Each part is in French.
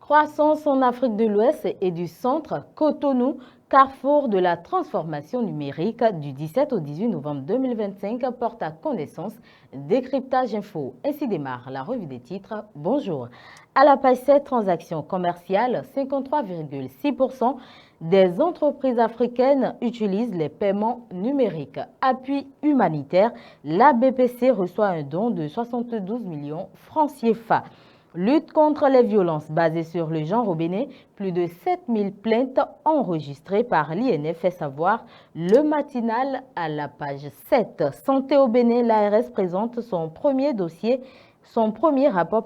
Croissance en Afrique de l'Ouest et du Centre, Cotonou, carrefour de la transformation numérique du 17 au 18 novembre 2025 porte à connaissance Décryptage Info. Ainsi démarre la revue des titres. Bonjour. À la page 7, transactions commerciales, 53,6% des entreprises africaines utilisent les paiements numériques. Appui humanitaire, la BPC reçoit un don de 72 millions francs CFA. Lutte contre les violences basées sur le genre au Bénin, plus de 7000 plaintes enregistrées par l'INF, fait savoir le matinal à la page 7. Santé au Bénin, l'ARS présente son premier rapport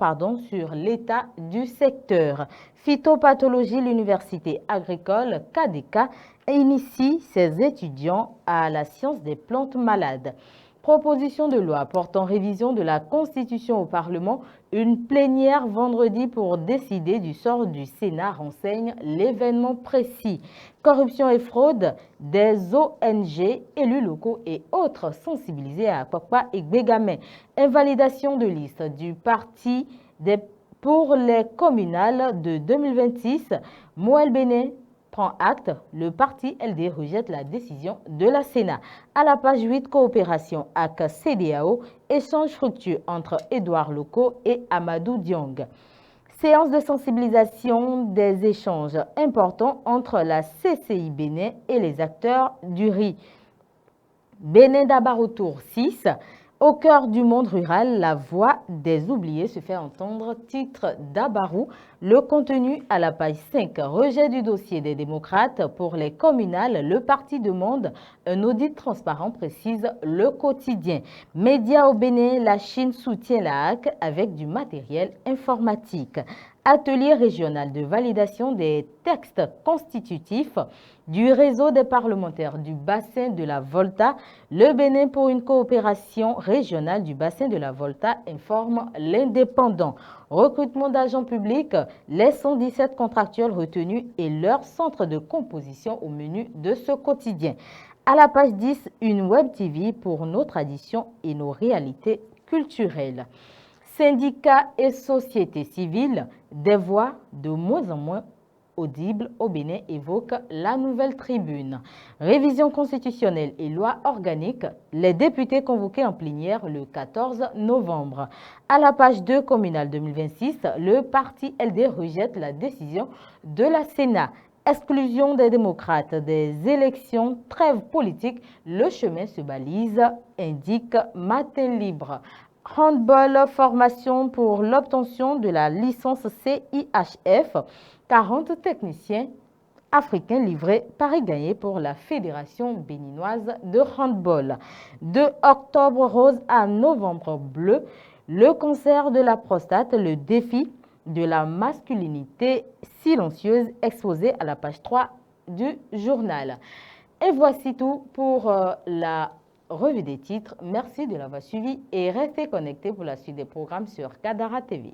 sur l'état du secteur. Phytopathologie, l'université agricole KDK initie ses étudiants à la science des plantes malades. Proposition de loi portant révision de la Constitution au Parlement, une plénière vendredi pour décider du sort du Sénat renseigne l'événement précis. Corruption et fraude, des ONG, élus locaux et autres sensibilisés à Akpakpa et Gbegame. Invalidation de liste du parti pour les communales de 2026. Moël Bénin prend acte, le parti LD rejette la décision de la Sénat. À la page 8, coopération avec CEDEAO, échange fructueux entre Édouard Loko et Amadou Diong. Séance de sensibilisation des échanges importants entre la CCI Bénin et les acteurs du riz. Bénin Dabarou Tour 6. Au cœur du monde rural, la voix des oubliés se fait entendre. Titre Dabarou. Le contenu à la page 5. Rejet du dossier des démocrates pour les communales. Le parti demande un audit transparent, précise le quotidien. Médias au Bénin, la Chine soutient la HAC avec du matériel informatique. Atelier régional de validation des textes constitutifs du réseau des parlementaires du bassin de la Volta. Le Bénin pour une coopération régionale du bassin de la Volta, informe l'Indépendant. Recrutement d'agents publics, les 117 contractuels retenus et leur centre de composition au menu de ce quotidien. À la page 10, une web TV pour nos traditions et nos réalités culturelles. Syndicats et sociétés civiles, des voix de moins en moins audibles au Bénin évoquent la nouvelle tribune. Révision constitutionnelle et loi organique, les députés convoqués en plénière le 14 novembre. À la page 2, communale 2026, le parti LD rejette la décision de la Sénat. Exclusion des démocrates des élections, trêve politique, le chemin se balise, indique Matin Libre. Handball, formation pour l'obtention de la licence CIHF. 40 techniciens africains livrés, pari gagné pour la Fédération béninoise de handball. De octobre rose à novembre bleu, le cancer de la prostate, le défi de la masculinité silencieuse, exposé à la page 3 du journal. Et voici tout pour la revue des titres. Merci de l'avoir suivi et restez connectés pour la suite des programmes sur Kadara TV.